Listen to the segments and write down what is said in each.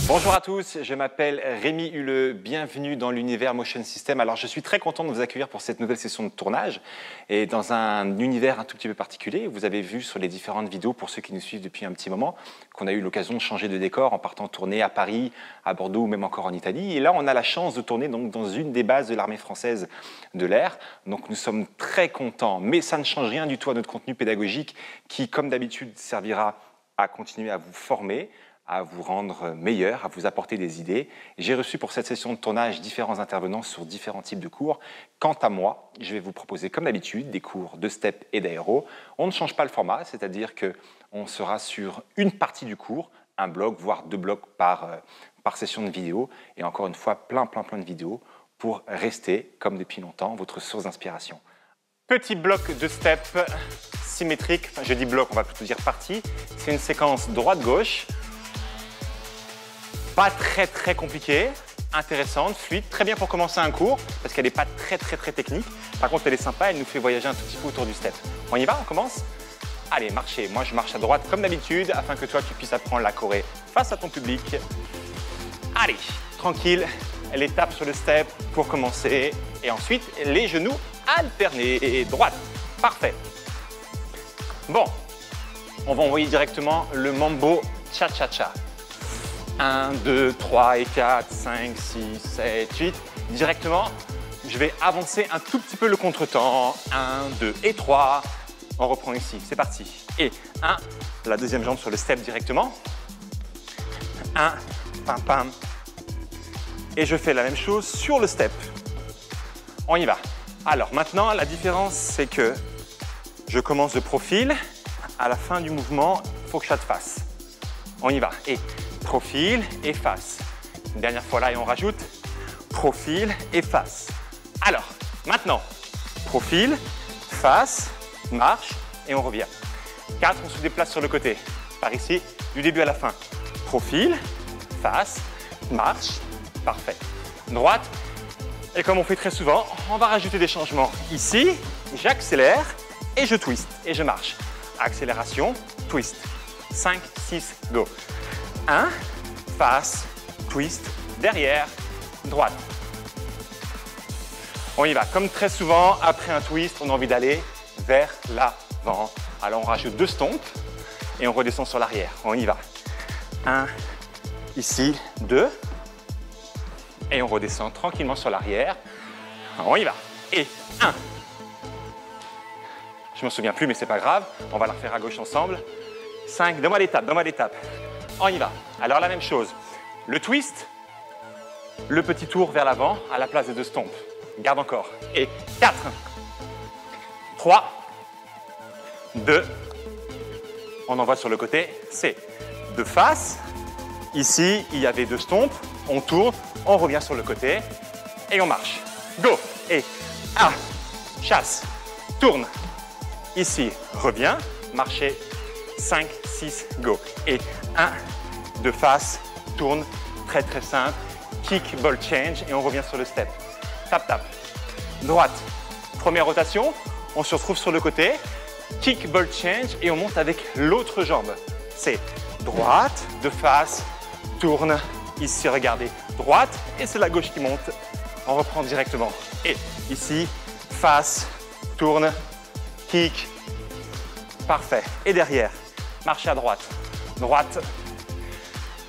Bonjour à tous, je m'appelle Rémi Huleux, bienvenue dans l'univers Motion System. Alors je suis très content de vous accueillir pour cette nouvelle session de tournage et dans un univers un tout petit peu particulier. Vous avez vu sur les différentes vidéos, pour ceux qui nous suivent depuis un petit moment, qu'on a eu l'occasion de changer de décor en partant tourner à Paris, à Bordeaux ou même encore en Italie. Et là on a la chance de tourner donc dans une des bases de l'armée française de l'air. Donc nous sommes très contents, mais ça ne change rien du tout à notre contenu pédagogique qui, comme d'habitude, servira à continuer à vous former, à vous rendre meilleur, à vous apporter des idées. J'ai reçu pour cette session de tournage différents intervenants sur différents types de cours. Quant à moi, je vais vous proposer comme d'habitude des cours de step et d'aéro. On ne change pas le format, c'est-à-dire qu'on sera sur une partie du cours, un bloc, voire 2 blocs par session de vidéo. Et encore une fois, plein de vidéos pour rester, comme depuis longtemps, votre source d'inspiration. Petit bloc de step symétrique, enfin je dis bloc, on va plutôt dire partie. C'est une séquence droite-gauche. Pas très compliquée, intéressante, fluide, très bien pour commencer un cours parce qu'elle n'est pas très technique. Par contre, elle est sympa, elle nous fait voyager un tout petit peu autour du step. On y va, on commence? Allez, marchez. Moi, je marche à droite comme d'habitude afin que toi, tu puisses apprendre la choré face à ton public. Allez, tranquille, les tapes sur le step pour commencer. Et ensuite, les genoux alternés. Droite, parfait. Bon, on va envoyer directement le mambo cha-cha-cha. 1, 2, 3 et 4, 5, 6, 7, 8. Directement, je vais avancer un tout petit peu le contretemps. 1, 2 et 3. On reprend ici, c'est parti. Et 1, la deuxième jambe sur le step directement. 1, pam, pam. Et je fais la même chose sur le step. On y va. Alors maintenant, la différence, c'est que je commence de profil. À la fin du mouvement, il faut que je fasse face. On y va. Et profil et face. Une dernière fois là et on rajoute profil et face. Alors, maintenant, profil, face, marche et on revient. 4, on se déplace sur le côté. Par ici, du début à la fin. Profil, face, marche, parfait. Droite, et comme on fait très souvent, on va rajouter des changements. Ici, j'accélère et je twist et je marche. Accélération, twist. 5, 6, go. 1, face, twist, derrière, droite. On y va. Comme très souvent, après un twist, on a envie d'aller vers l'avant. Alors on rajoute 2 stompes et on redescend sur l'arrière. On y va. 1, ici, 2. Et on redescend tranquillement sur l'arrière. On y va. Et 1. Je ne me souviens plus, mais c'est pas grave. On va la refaire à gauche ensemble. 5, donne-moi l'étape. On y va. Alors la même chose. Le twist, le petit tour vers l'avant à la place des 2 stompes. Garde encore. Et 4, 3, 2. On envoie sur le côté. C'est de face. Ici, il y avait 2 stompes. On tourne, on revient sur le côté et on marche. Go. Et 1, chasse, tourne. Ici, reviens, marchez. 5, 6, go. Et 1, de face, tourne, très simple. Kick, ball change et on revient sur le step. Tap. Droite, première rotation, on se retrouve sur le côté. Kick, ball change et on monte avec l'autre jambe. C'est droite, de face, tourne. Ici, regardez, droite et c'est la gauche qui monte. On reprend directement. Et ici, face, tourne, kick. Parfait. Et derrière, marchez à droite. Droite.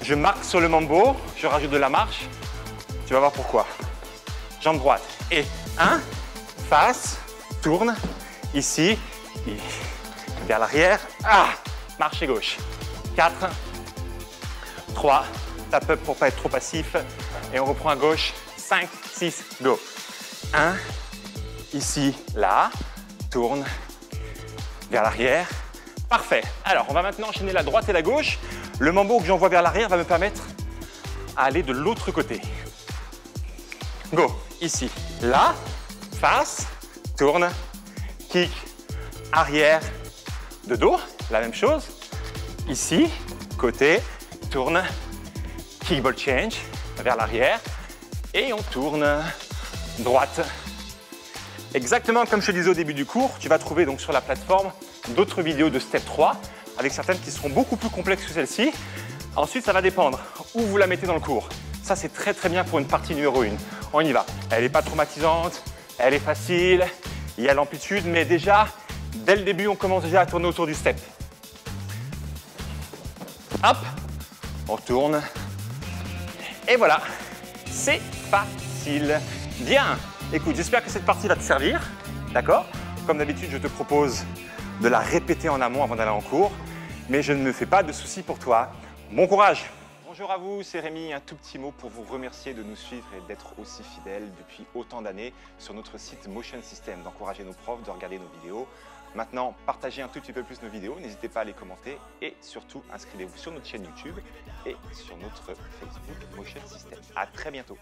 Je marque sur le mambo, je rajoute de la marche. Tu vas voir pourquoi. Jambe droite. Et 1, face, tourne. Ici, vers l'arrière. Marche gauche. 4, 3, tap up pour ne pas être trop passif. Et on reprend à gauche. 5, 6, go. 1, ici, là, tourne. Vers l'arrière. Parfait. Alors, on va maintenant enchaîner la droite et la gauche. Le mambo que j'envoie vers l'arrière va me permettre d'aller de l'autre côté. Go. Ici, là, face, tourne, kick, arrière, de dos. La même chose. Ici, côté, tourne, kick, ball change, vers l'arrière. Et on tourne, droite. Exactement comme je te disais au début du cours, tu vas trouver donc sur la plateforme d'autres vidéos de Step 3 avec certaines qui seront beaucoup plus complexes que celle-ci. Ensuite, ça va dépendre où vous la mettez dans le cours. Ça, c'est très très bien pour une partie numéro 1. On y va. Elle n'est pas traumatisante, elle est facile, il y a l'amplitude, mais déjà, dès le début, on commence déjà à tourner autour du step. Hop, on tourne. Et voilà, c'est facile. Bien, écoute, j'espère que cette partie va te servir, d'accord? Comme d'habitude, je te propose de la répéter en amont avant d'aller en cours, mais je ne me fais pas de soucis pour toi. Bon courage! Bonjour à vous, c'est Rémi. Un tout petit mot pour vous remercier de nous suivre et d'être aussi fidèles depuis autant d'années sur notre site Motion System, d'encourager nos profs, de regarder nos vidéos. Maintenant, partagez un tout petit peu plus nos vidéos, n'hésitez pas à les commenter et surtout inscrivez-vous sur notre chaîne YouTube et sur notre Facebook Motion System. À très bientôt.